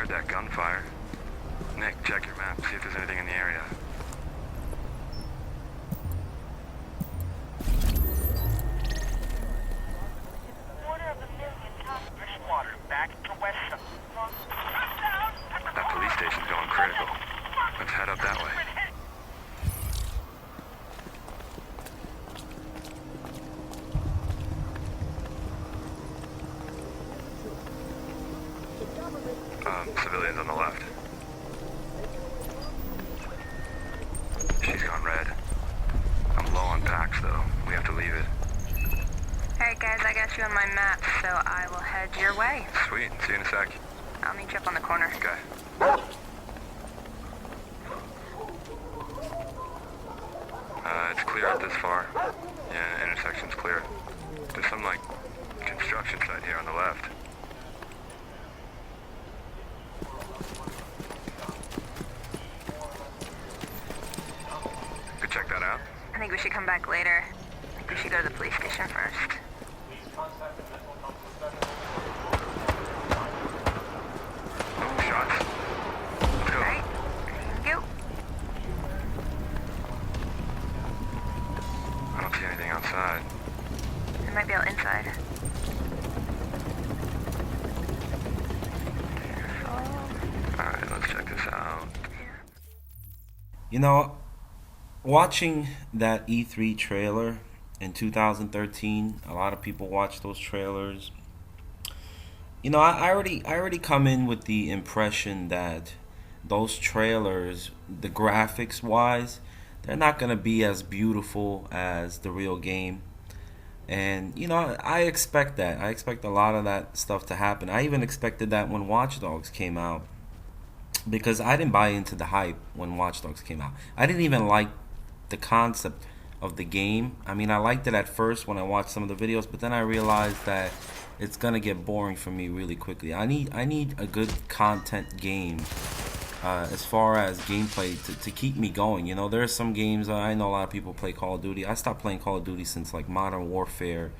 heard that gunfire. Nick, check your map, see if there's anything in the area. That police station's going critical. Let's head up that way. Civilians on the left. She's gone red. I'm low on packs, though. We have to leave it. Alright guys, I got you on my map, so I will head your way. Sweet. See you in a sec. I'll meet you up on the corner. Okay. It's clear out this far. Yeah, intersection's clear. There's some, like, construction site here on the left. Could check that out. I think we should come back later. I think we should go to the police station first. Oh, shots. Let's go. Alright, thank you. I don't see anything outside. It might be out inside. Alright, let's check this out. You know, watching that E3 trailer in 2013, a lot of people watch those trailers. You know, I already come in with the impression that those trailers, the graphics wise, they're not gonna be as beautiful as the real game. And you know, I expect that. I expect a lot of that stuff to happen. I even expected that when Watch Dogs came out, because I didn't buy into the hype when Watch Dogs came out. I didn't even like the concept of the game. I mean, I liked it at first when I watched some of the videos, but then I realized that it's gonna get boring for me really quickly. I need a good content game as far as gameplay to keep me going. You know, there are some games, I know a lot of people play Call of Duty. I stopped playing Call of Duty since like Modern Warfare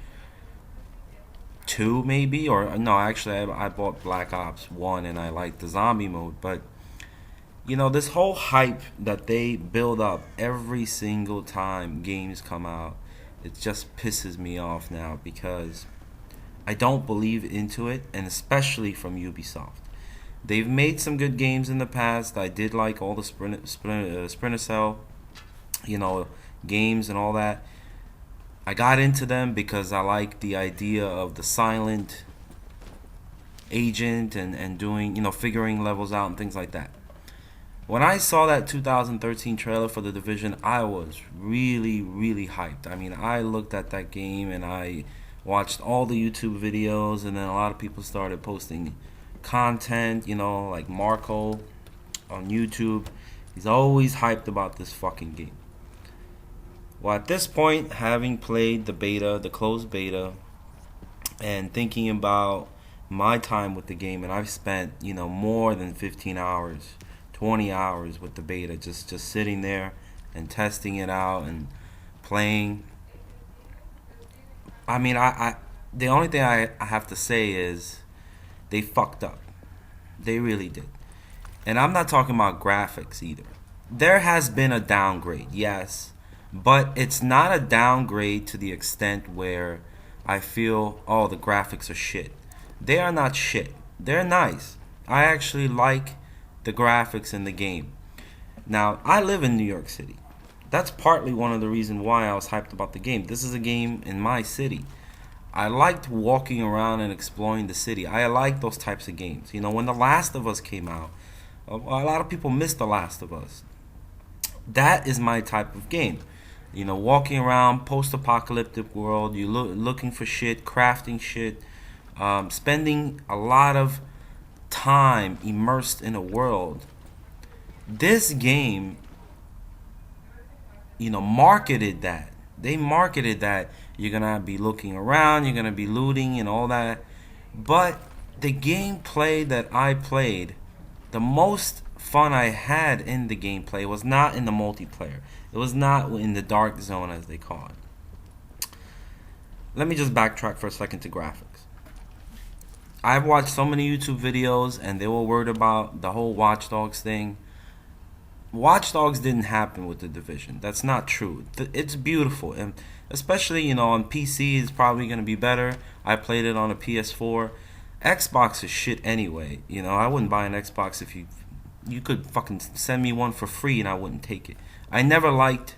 2 maybe, or no, actually I bought Black Ops 1 and I liked the zombie mode. But you know, this whole hype that they build up every single time games come out, it just pisses me off now, because I don't believe into it, and especially from Ubisoft. They've made some good games in the past. I did like all the Splinter Cell, you know, games and all that. I got into them because I like the idea of the silent agent and doing, you know, figuring levels out and things like that. When I saw that 2013 trailer for The Division, I was really, really hyped. I mean, I looked at that game and I watched all the YouTube videos, and then a lot of people started posting content, you know, like Marco on YouTube. He's always hyped about this fucking game. Well, at this point, having played the beta, the closed beta, and thinking about my time with the game, and I've spent, you know, more than 15 hours, 20 hours with the beta, just sitting there and testing it out and playing. I mean, I the only thing I have to say is they fucked up. They really did. And I'm not talking about graphics either. There has been a downgrade, yes, but it's not a downgrade to the extent where I feel, oh, the graphics are shit. They are not shit. They're nice. I actually like the graphics in the game. Now, I live in New York City. That's partly one of the reasons why I was hyped about the game. This is a game in my city. I liked walking around and exploring the city. I like those types of games. You know, when The Last of Us came out, a lot of people missed The Last of Us. That is my type of game. You know, walking around, post-apocalyptic world, you looking for shit, crafting shit, spending a lot of time immersed in a world. This game, you know, marketed that. They marketed that you're gonna be looking around, you're gonna be looting and all that. But the gameplay that I played, the most fun I had in the gameplay was not in the multiplayer. It was not in the dark zone, as they call it. Let me just backtrack for a second to graphics. I've watched so many YouTube videos, and they were worried about the whole Watch Dogs thing. Watch Dogs didn't happen with the Division. That's not true. It's beautiful, and especially on PC, it's probably gonna be better. I played it on a PS4. Xbox is shit anyway. I wouldn't buy an Xbox if you could fucking send me one for free, and I wouldn't take it. I never liked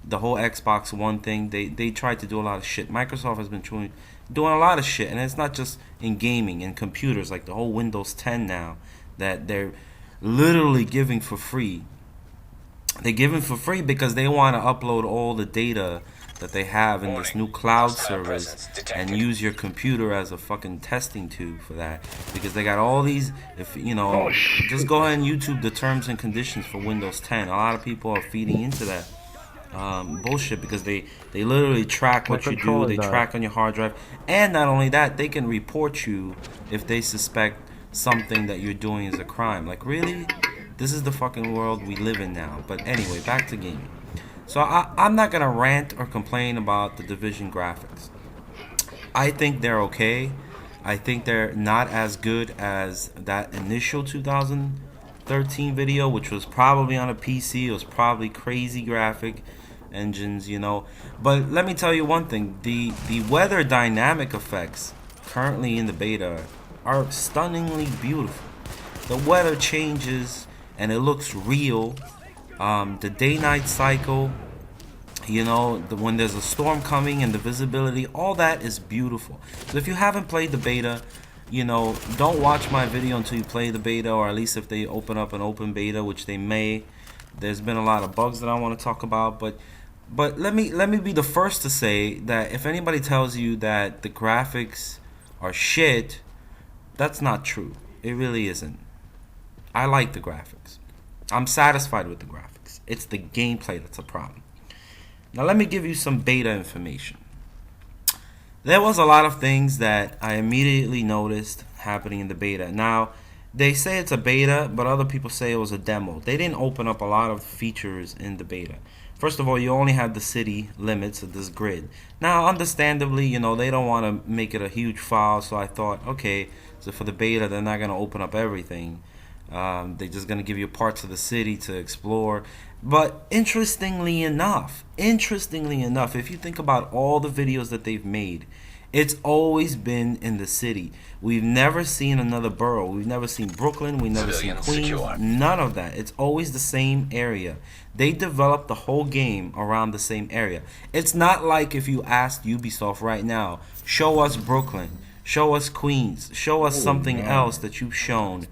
the whole Xbox One thing. They tried to do a lot of shit. Microsoft has been doing a lot of shit, and it's not just in gaming and computers, like the whole Windows 10 now that they're literally giving for free. They give it for free because they want to upload all the data that they have in this new cloud service and use your computer as a fucking testing tube for that, because they got all these. If just go ahead and YouTube the terms and conditions for Windows 10. A lot of people are feeding into that bullshit because they literally track what you do. They track on your hard drive, and not only that, they can report you if they suspect something that you're doing is a crime. Like, really? This is the fucking world we live in now. But anyway, back to gaming. So I'm not going to rant or complain about the Division graphics. I think they're okay. I think they're not as good as that initial 2013 video, which was probably on a PC. It was probably crazy graphic engines, But let me tell you one thing. The weather dynamic effects currently in the beta are stunningly beautiful. The weather changes and it looks real. The day-night cycle, when there's a storm coming and the visibility, all that is beautiful. So if you haven't played the beta, don't watch my video until you play the beta, or at least if they open up an open beta, which they may. There's been a lot of bugs that I want to talk about, but let me be the first to say that if anybody tells you that the graphics are shit, that's not true. It really isn't. I like the graphics. I'm satisfied with the graphics. It's the gameplay that's a problem. Now let me give you some beta information. There was a lot of things that I immediately noticed happening in the beta. Now, they say it's a beta, but other people say it was a demo. They didn't open up a lot of features in the beta. First of all, you only have the city limits of this grid. Now, understandably, they don't want to make it a huge file, so I thought, okay, so for the beta, they're not going to open up everything. They're just going to give you parts of the city to explore. But interestingly enough, if you think about all the videos that they've made, it's always been in the city. We've never seen another borough. We've never seen Brooklyn. We've never seen Queens. None of that. It's always the same area. They developed the whole game around the same area. It's not like if you asked Ubisoft right now, show us Brooklyn, show us Queens, show us something else that you've shown,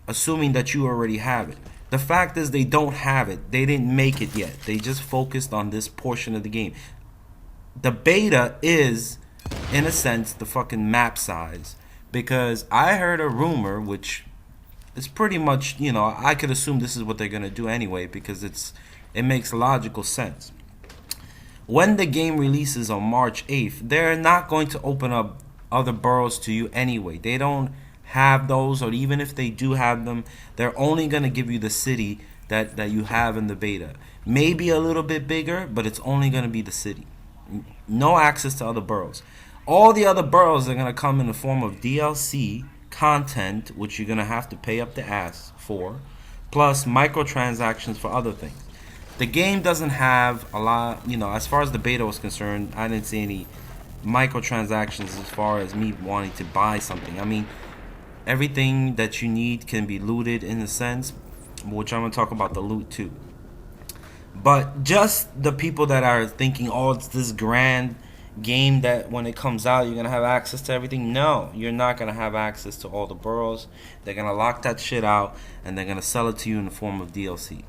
assuming that you already have it. The fact is they don't have it. They didn't make it yet. They just focused on this portion of the game. The beta is, in a sense, the fucking map size. Because I heard a rumor, which is pretty much, I could assume this is what they're going to do anyway, because it makes logical sense. When the game releases on March 8th, they're not going to open up other boroughs to you anyway. They don't have those, or even if they do have them, they're only going to give you the city that you have in the beta. Maybe a little bit bigger, but it's only going to be the city. No access to other boroughs. All the other boroughs are going to come in the form of DLC content, which you're going to have to pay up the ass for, plus microtransactions for other things. The game doesn't have a lot, as far as the beta was concerned, I didn't see any microtransactions as far as me wanting to buy something. I mean, everything that you need can be looted in a sense, which I'm going to talk about the loot too. But just the people that are thinking, oh, it's this grand game that when it comes out, you're going to have access to everything. No, you're not going to have access to all the boroughs. They're going to lock that shit out, and they're going to sell it to you in the form of DLC.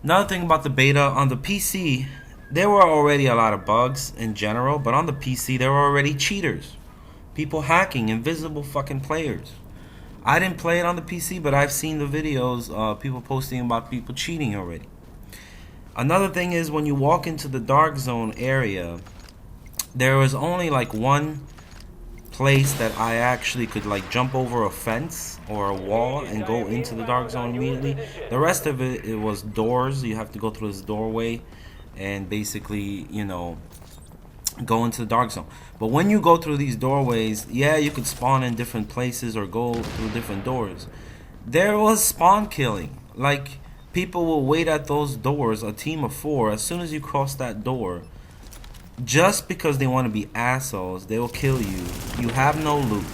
Another thing about the beta, on the PC, there were already a lot of bugs in general, but on the PC, there were already cheaters. People hacking, invisible fucking players. I didn't play it on the PC, but I've seen the videos, people posting about people cheating already. Another thing is, when you walk into the dark zone area, there was only like one place that I actually could like jump over a fence or a wall and go into the dark zone immediately. The rest of it was doors. You have to go through this doorway and basically, go into the dark zone. But when you go through these doorways, yeah, you could spawn in different places or go through different doors. There was spawn killing. Like, people will wait at those doors, a team of 4. As soon as you cross that door, just because they want to be assholes, they will kill you. You have no loot.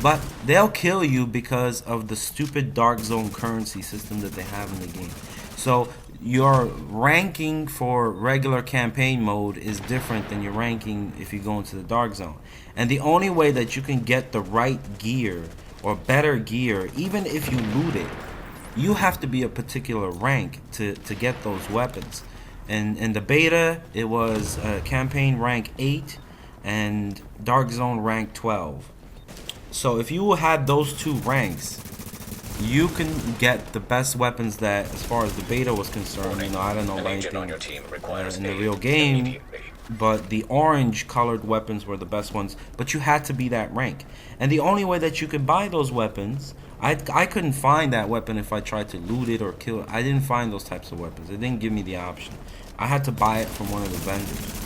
But they'll kill you because of the stupid dark zone currency system that they have in the game. So your ranking for regular campaign mode is different than your ranking if you go into the dark zone. And the only way that you can get the right gear or better gear, even if you loot it, you have to be a particular rank to get those weapons. And in the beta, it was campaign rank 8 and dark zone rank 12. So if you had those 2 ranks, you can get the best weapons that, as far as the beta was concerned, you know, I don't know about anything in the real game, but the orange colored weapons were the best ones, but you had to be that rank. And the only way that you could buy those weapons, I couldn't find that weapon if I tried to loot it or kill it. I didn't find those types of weapons. It didn't give me the option. I had to buy it from one of the vendors.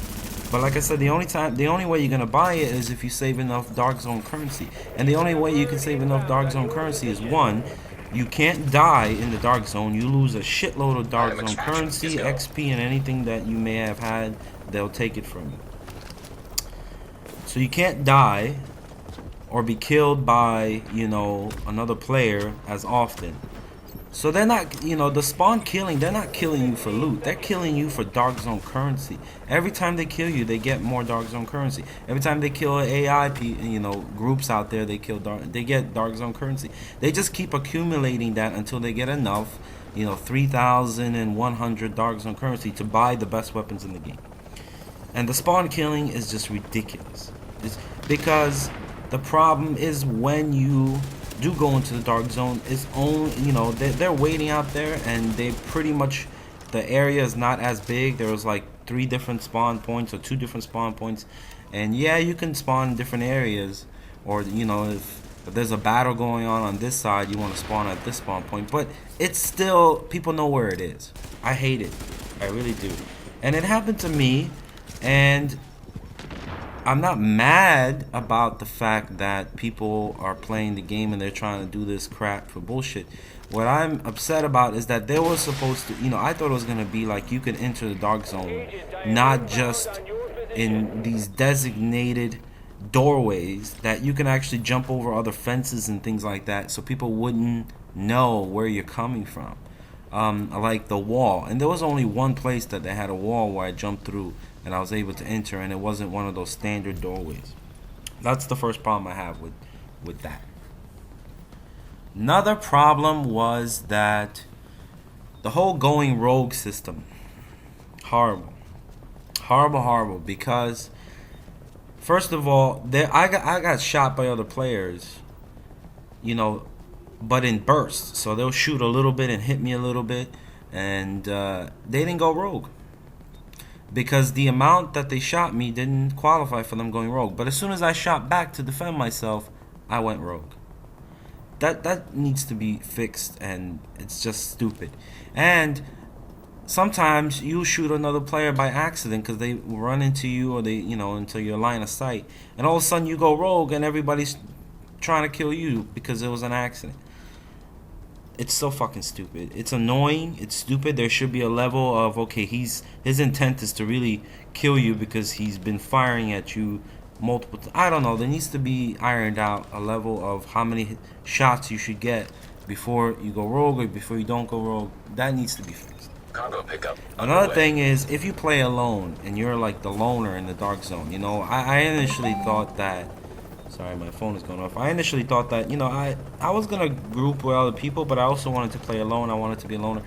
But like I said, the only way you're gonna buy it is if you save enough dark zone currency. And the only way you can save enough dark zone currency is, 1, you can't die in the dark zone. You lose a shitload of dark zone currency, XP, and anything that you may have had, they'll take it from you. So you can't die or be killed by, you know, another player as often. So they're not, you know, the spawn killing, they're not killing you for loot. They're killing you for dark zone currency. Every time they kill you, they get more dark zone currency. Every time they kill AI, you know, groups out there, they get dark zone currency. They just keep accumulating that until they get enough, you know, 3,100 dark zone currency to buy the best weapons in the game. And the spawn killing is just ridiculous. It's because the problem is when you do go into the dark zone, it's only, you know, they're waiting out there, and they pretty much, the area is not as big. There was like 3 different spawn points or 2 different spawn points, and yeah, you can spawn in different areas, or, you know, if there's a battle going on this side, you want to spawn at this spawn point, but it's still, people know where it is. I hate it, I really do. And it happened to me, and I'm not mad about the fact that people are playing the game and they're trying to do this crap for bullshit. What I'm upset about is that they were supposed to, you know, I thought it was going to be like you could enter the dark zone not just in these designated doorways, that you can actually jump over other fences and things like that, so people wouldn't know where you're coming from. Like the wall, and there was only one place that they had a wall where I jumped through and I was able to enter, and it wasn't one of those standard doorways. That's the first problem I have with that. Another problem was that the whole going rogue system, horrible, because first of all, I got shot by other players, you know, but in bursts. So they'll shoot a little bit and hit me a little bit, and they didn't go rogue because the amount that they shot me didn't qualify for them going rogue. But as soon as I shot back to defend myself, I went rogue. That needs to be fixed, and it's just stupid. And sometimes you shoot another player by accident because they run into you, or they, you know, into your line of sight, and all of a sudden you go rogue and everybody's trying to kill you because it was an accident. It's so fucking stupid. It's annoying. It's stupid. There should be a level of, okay, his intent is to really kill you because he's been firing at you multiple times. I don't know. There needs to be ironed out a level of how many shots you should get before you go rogue or before you don't go rogue. That needs to be fixed. Cargo pickup. Another thing is, if you play alone and you're like the loner in the dark zone, you know, I initially thought that. Sorry, my phone is going off. I initially thought that, you know, I was going to group with other people, but I also wanted to play alone. I wanted to be a loner.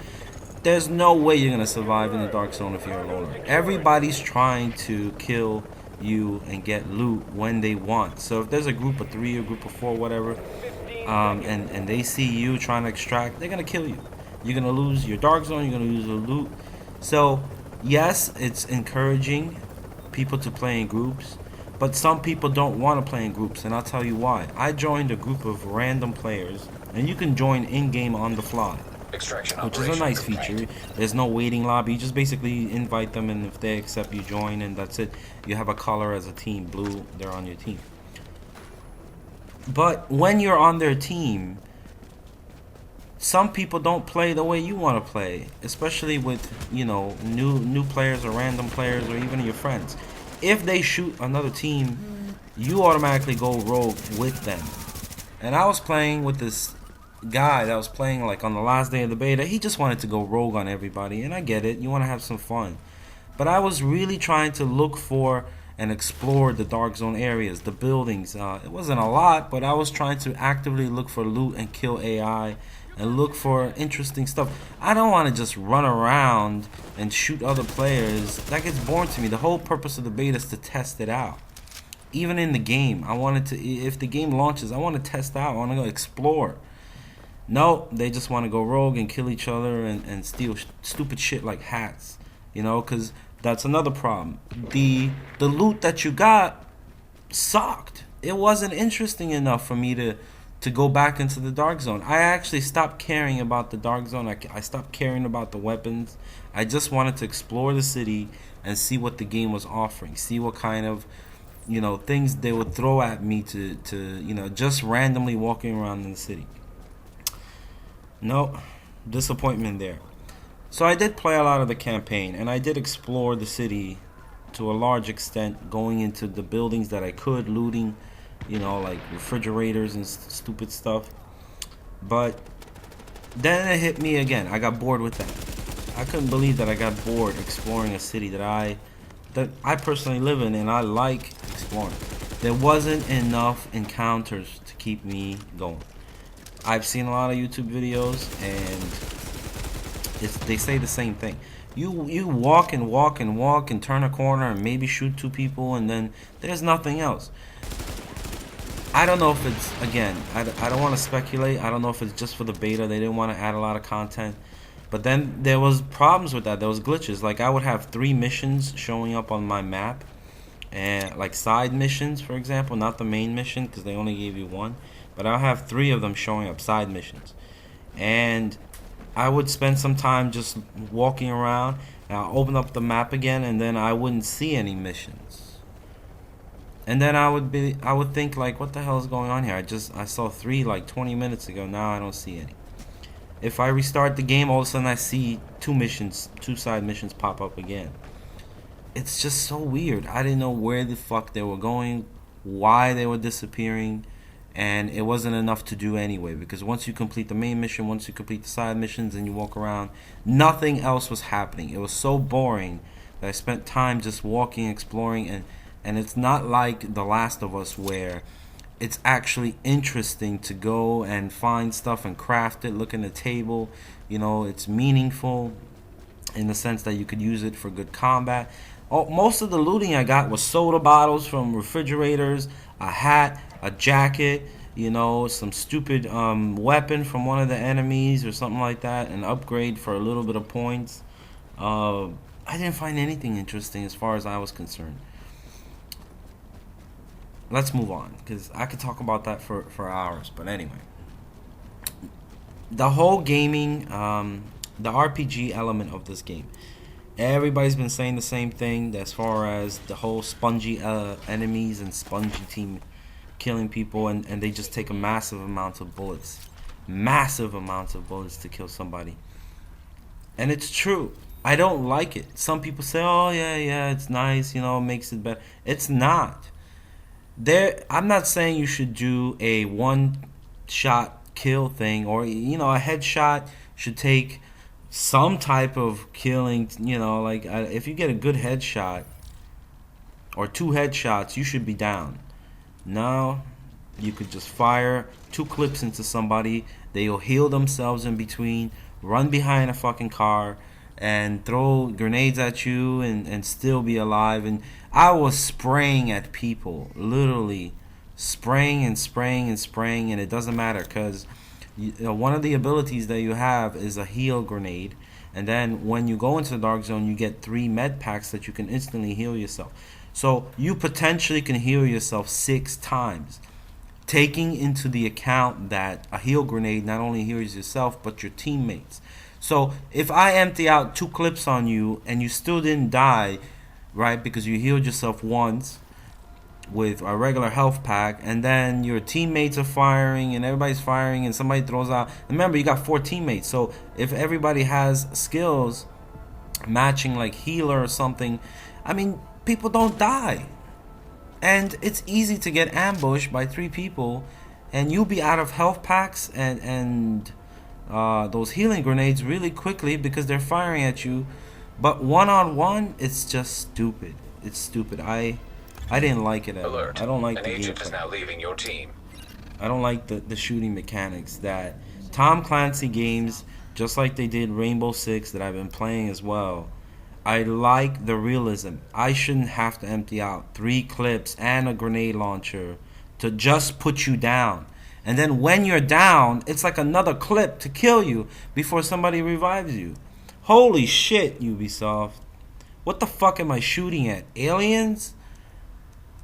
There's no way you're going to survive in the dark zone if you're a loner. Everybody's trying to kill you and get loot when they want. So if there's a group of 3 or a group of 4, whatever, and they see you trying to extract, they're going to kill you. You're going to lose your dark zone. You're going to lose your loot. So, yes, it's encouraging people to play in groups. But some people don't want to play in groups, and I'll tell you why. I joined a group of random players, and you can join in-game on the fly. Extraction which is a nice feature. There's no waiting lobby. You just basically invite them, and if they accept, you join, and that's it. You have a color as a team. Blue, they're on your team. But when you're on their team, some people don't play the way you want to play, especially with, you know, new players or random players or even your friends. If they shoot another team, you automatically go rogue with them. And I was playing with this guy that was playing like on the last day of the beta. He just wanted to go rogue on everybody, and I get it. You want to have some fun. But I was really trying to look for and explore the dark zone areas, the buildings. It wasn't a lot, but I was trying to actively look for loot and kill AI and look for interesting stuff. I don't want to just run around and shoot other players. That gets boring to me. The whole purpose of the beta is to test it out. Even in the game, I wanted to, if the game launches, I want to test out. I want to go explore. No, they just want to go rogue and kill each other and steal stupid shit like hats. You know, because that's another problem. The loot that you got sucked. It wasn't interesting enough for me to go back into the dark zone. I actually stopped caring about the dark zone. I stopped caring about the weapons. I just wanted to explore the city and see what the game was offering. See what kind of, you know, things they would throw at me to you know, just randomly walking around in the city. No, disappointment there. So I did play a lot of the campaign, and I did explore the city to a large extent, going into the buildings that I could, looting, you know, like refrigerators and stupid stuff. But then it hit me again. I got bored with that. I couldn't believe that I got bored exploring a city that I personally live in, and I like exploring. There wasn't enough encounters to keep me going. I've seen a lot of YouTube videos, and they say the same thing. You walk and walk and walk and turn a corner and maybe shoot 2 people, and then there's nothing else. I don't know if it's, again, I don't want to speculate. I don't know if it's just for the beta. They didn't want to add a lot of content. But then there was problems with that. There was glitches. Like, I would have 3 missions showing up on my map, and like side missions, for example, not the main mission because they only gave you 1. But I'll have 3 of them showing up, side missions. And I would spend some time just walking around, and I'll open up the map again, and then I wouldn't see any missions. And then I would think like, what the hell is going on here? I saw 3 like 20 minutes ago. Now I don't see any. If I restart the game, all of a sudden I see 2 side missions pop up again. It's just so weird. I didn't know where the fuck they were going, why they were disappearing. And it wasn't enough to do anyway, because once you complete the main mission, once you complete the side missions and you walk around, nothing else was happening. It was so boring that I spent time just walking, exploring, and it's not like The Last of Us where it's actually interesting to go and find stuff and craft it, look in the table. You know, it's meaningful in the sense that you could use it for good combat. Most of the looting I got was soda bottles from refrigerators, a hat, a jacket, you know, some stupid weapon from one of the enemies or something like that, an upgrade for a little bit of points. I didn't find anything interesting as far as I was concerned. Let's move on, because I could talk about that for hours. But anyway, the whole gaming, the RPG element of this game. Everybody's been saying the same thing as far as the whole spongy enemies and spongy team killing people, and they just take a massive amount of bullets. Massive amounts of bullets to kill somebody. And it's true. I don't like it. Some people say, oh, yeah, it's nice, you know, it makes it better. It's not. I'm not saying you should do a one-shot kill thing, or, you know, a headshot should take some type of killing, you know, like if you get a good headshot or 2 headshots, you should be down. No, you could just fire 2 clips into somebody, they'll heal themselves in between, run behind a fucking car and throw grenades at you and still be alive. And I was spraying at people, literally spraying and spraying and spraying, and it doesn't matter because one of the abilities that you have is a heal grenade, and then when you go into the dark zone, you get 3 med packs that you can instantly heal yourself. So you potentially can heal yourself 6 times. taking into the account that a heal grenade not only heals yourself but your teammates. So if I empty out 2 clips on you and you still didn't die, right, because you healed yourself once with a regular health pack, and then your teammates are firing and everybody's firing and somebody throws out, remember you got 4 teammates, so if everybody has skills matching like healer or something, I mean, people don't die. And it's easy to get ambushed by 3 people and you'll be out of health packs and those healing grenades really quickly because they're firing at you. But one-on-one, it's just stupid. It's stupid. I didn't like it at all. I don't like the gameplay. An agent is now leaving your team. I don't like the shooting mechanics that Tom Clancy games, just like they did Rainbow Six that I've been playing as well. I like the realism. I shouldn't have to empty out 3 clips and a grenade launcher to just put you down. And then when you're down, it's like another clip to kill you before somebody revives you. Holy shit, Ubisoft. What the fuck am I shooting at? Aliens?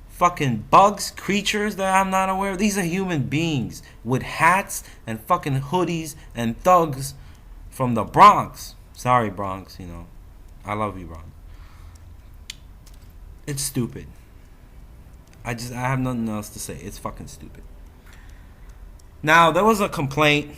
Fucking bugs? Creatures that I'm not aware of? These are human beings with hats and fucking hoodies and thugs from the Bronx. Sorry, Bronx, you know. I love you, Bronx. It's stupid. I have nothing else to say. It's fucking stupid. Now, there was a complaint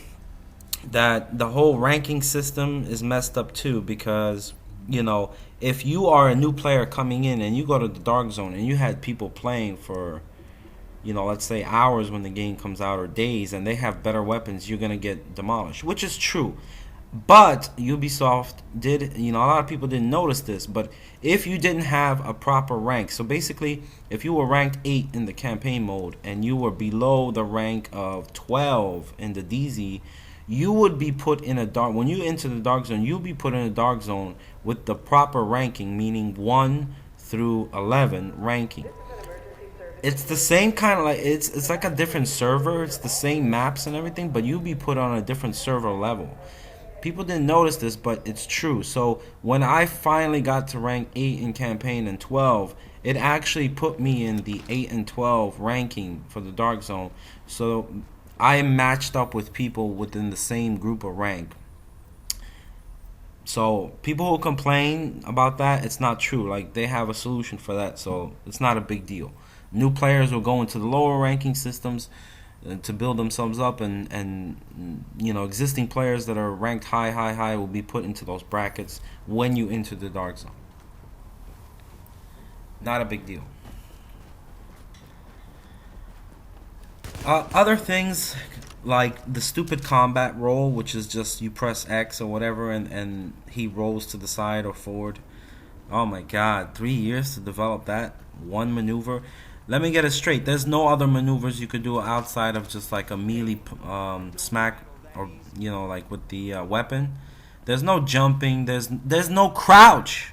that the whole ranking system is messed up too, because, you know, if you are a new player coming in and you go to the Dark Zone and you had people playing for, you know, let's say hours when the game comes out or days, and they have better weapons, you're going to get demolished, which is true. But Ubisoft did, you know, a lot of people didn't notice this, but if you didn't have a proper rank, so basically if you were ranked 8 in the campaign mode and you were below the rank of 12 in the DZ, you would be put in a dark, when you enter the Dark Zone, you'll be put in a Dark Zone with the proper ranking, meaning 1 through 11 ranking. It's the same kind of like, it's like a different server, it's the same maps and everything, but you'll be put on a different server level. People didn't notice this, but it's true. So when I finally got to rank 8 in campaign and 12, it actually put me in the 8 and 12 ranking for the Dark Zone. So I matched up with people within the same group of rank. So people who complain about that, it's not true. Like, they have a solution for that, so it's not a big deal. New players will go into the lower ranking systems to build themselves up, and you know, existing players that are ranked high will be put into those brackets when you enter the Dark Zone. Not a big deal. Other things like the stupid combat roll, which is just you press X or whatever and he rolls to the side or forward. Oh my god, 3 years to develop that one maneuver. Let me get it straight. There's no other maneuvers you could do outside of just like a melee smack, or, you know, like with the weapon. There's no jumping. There's no crouch.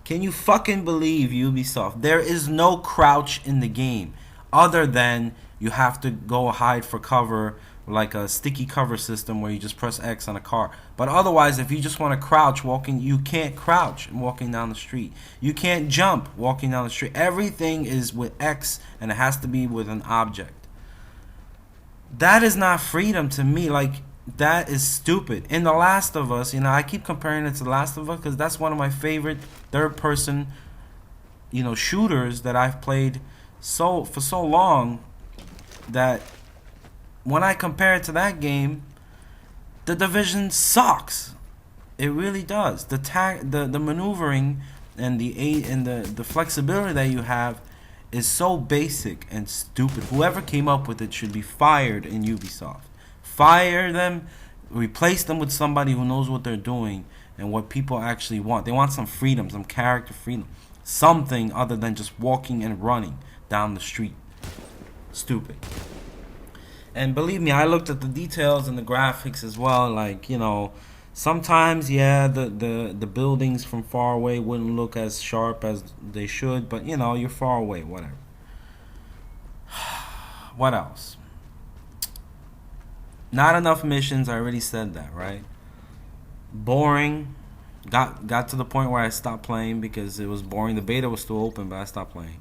Can you fucking believe Ubisoft? There is no crouch in the game, other than you have to go hide for cover, like a sticky cover system where you just press X on a car. But otherwise, if you just want to crouch walking, you can't crouch walking down the street. You can't jump walking down the street. Everything is with X, and it has to be with an object. That is not freedom to me. Like, that is stupid. In The Last of Us, you know, I keep comparing it to The Last of Us because that's one of my favorite third-person, you know, shooters that I've played for so long, that when I compare it to that game, The Division sucks. It really does. The maneuvering and the flexibility that you have is so basic and stupid. Whoever came up with it should be fired in Ubisoft. Fire them, replace them with somebody who knows what they're doing and what people actually want. They want some freedom, some character freedom, something other than just walking and running down the street. Stupid. And believe me, I looked at the details and the graphics as well. Like, you know, sometimes, yeah, the buildings from far away wouldn't look as sharp as they should, but, you know, you're far away, whatever. What else? Not enough missions. I already said that, right? Boring. Got to the point where I stopped playing because it was boring. The beta was still open, but I stopped playing.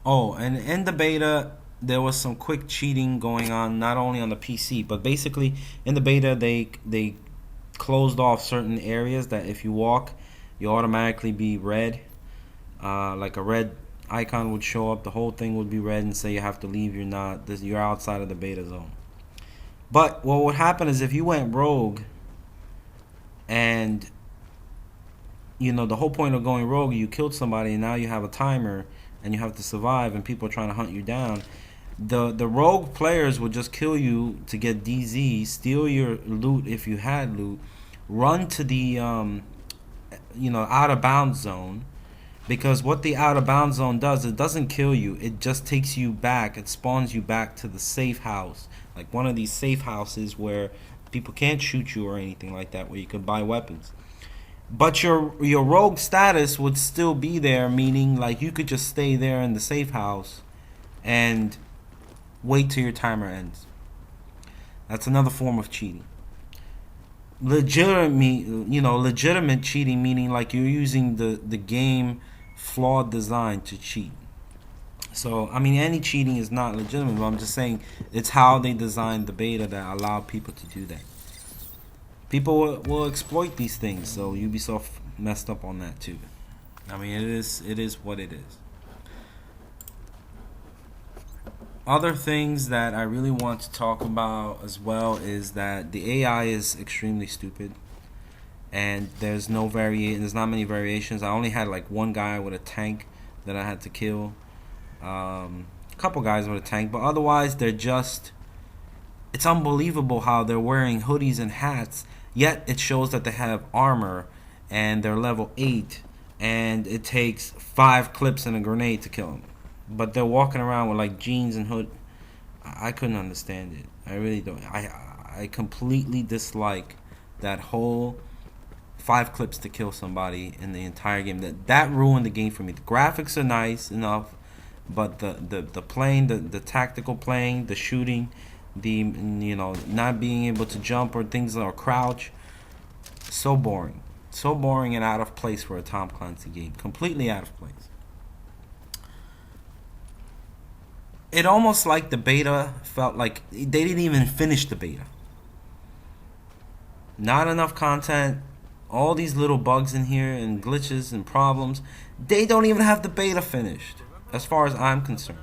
Oh, and in the beta, there was some quick cheating going on, not only on the PC, but basically in the beta they closed off certain areas that if you walk, you automatically be red. Like a red icon would show up, the whole thing would be red and say you have to leave. You're not. You're outside of the beta zone. But what would happen is if you went rogue, and the whole point of going rogue, you killed somebody, and now you have a timer, and you have to survive, and people are trying to hunt you down. The rogue players would just kill you to get DZ, steal your loot if you had loot, run to the out of bounds zone, because what the out of bounds zone does, it doesn't kill you, it just takes you back, it spawns you back to the safe house, like one of these safe houses where people can't shoot you or anything like that, where you could buy weapons. But your rogue status would still be there, meaning like you could just stay there in the safe house and wait till your timer ends. That's another form of cheating. Legitimate cheating, meaning like you're using the game flawed design to cheat. So I mean, any cheating is not legitimate, but I'm just saying it's how they designed the beta that allowed people to do that. People will exploit these things, so Ubisoft messed up on that too. I mean, it is what it is. Other things that I really want to talk about as well is that the AI is extremely stupid, and there's not many variations. I only had like one guy with a tank that I had to kill, a couple guys with a tank, but otherwise it's unbelievable how they're wearing hoodies and hats, yet it shows that they have armor and they're level 8, and it takes 5 clips and a grenade to kill them. But they're walking around with like jeans and hood. I couldn't understand it. I really don't. I completely dislike that whole 5 clips to kill somebody in the entire game. That ruined the game for me. The graphics are nice enough, but the playing, the tactical playing, the shooting, the not being able to jump or things or crouch, so boring and out of place for a Tom Clancy game. Completely out of place. It almost like the beta felt like they didn't even finish the beta. Not enough content, all these little bugs in here and glitches and problems. They don't even have the beta finished, as far as I'm concerned.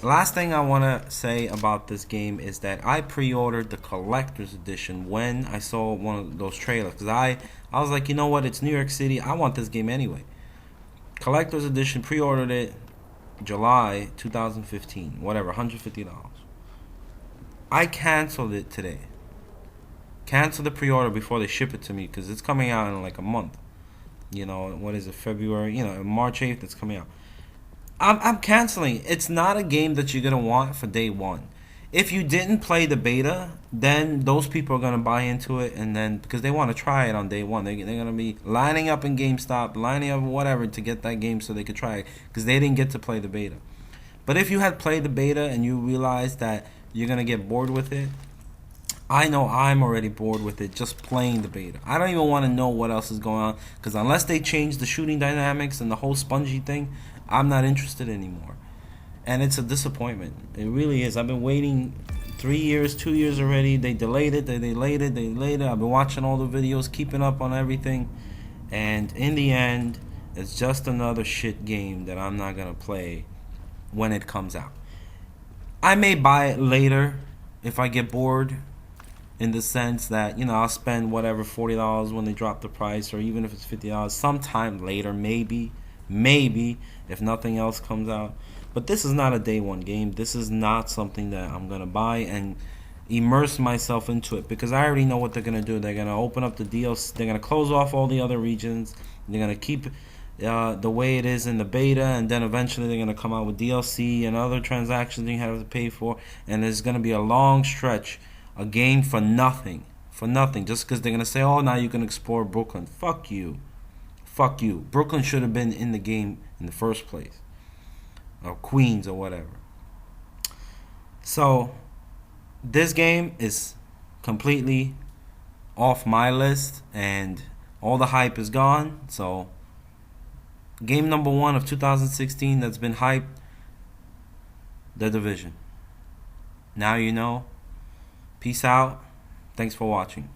Last thing I want to say about this game is that I pre-ordered the collector's edition when I saw one of those trailers, because I was like, you know what, it's New York City, I want this game anyway. Collector's edition, pre-ordered it July 2015, whatever, $150. I canceled it today. Canceled the pre-order before they ship it to me, because it's coming out in like a month. What is it, February? March 8th it's coming out. I'm canceling. It's not a game that you're going to want for day one. If you didn't play the beta, then those people are going to buy into it, and then because they want to try it on day one, they're going to be lining up in GameStop, lining up whatever to get that game so they could try it, because they didn't get to play the beta. But if you had played the beta and you realize that you're going to get bored with it, I know I'm already bored with it just playing the beta. I don't even want to know what else is going on, because unless they change the shooting dynamics and the whole spongy thing, I'm not interested anymore. And it's a disappointment. It really is. I've been waiting 3 years, 2 years already. They delayed it. They delayed it. I've been watching all the videos, keeping up on everything. And in the end, it's just another shit game that I'm not going to play when it comes out. I may buy it later if I get bored, in the sense that, I'll spend whatever, $40 when they drop the price, or even if it's $50 sometime later, maybe, if nothing else comes out. But this is not a day one game. This is not something that I'm going to buy and immerse myself into it, because I already know what they're going to do. They're going to open up the DLC. They're going to close off all the other regions. They're going to keep the way it is in the beta, and then eventually they're going to come out with DLC and other transactions you have to pay for, and there's going to be a long stretch, a game for nothing, just because they're going to say, oh, now you can explore Brooklyn. Fuck you. Brooklyn should have been in the game in the first place, or Queens or whatever. So this game is completely off my list, and all the hype is gone. So Game number 1 of 2016 that's been hyped. The Division. Now you know. Peace out. Thanks for watching.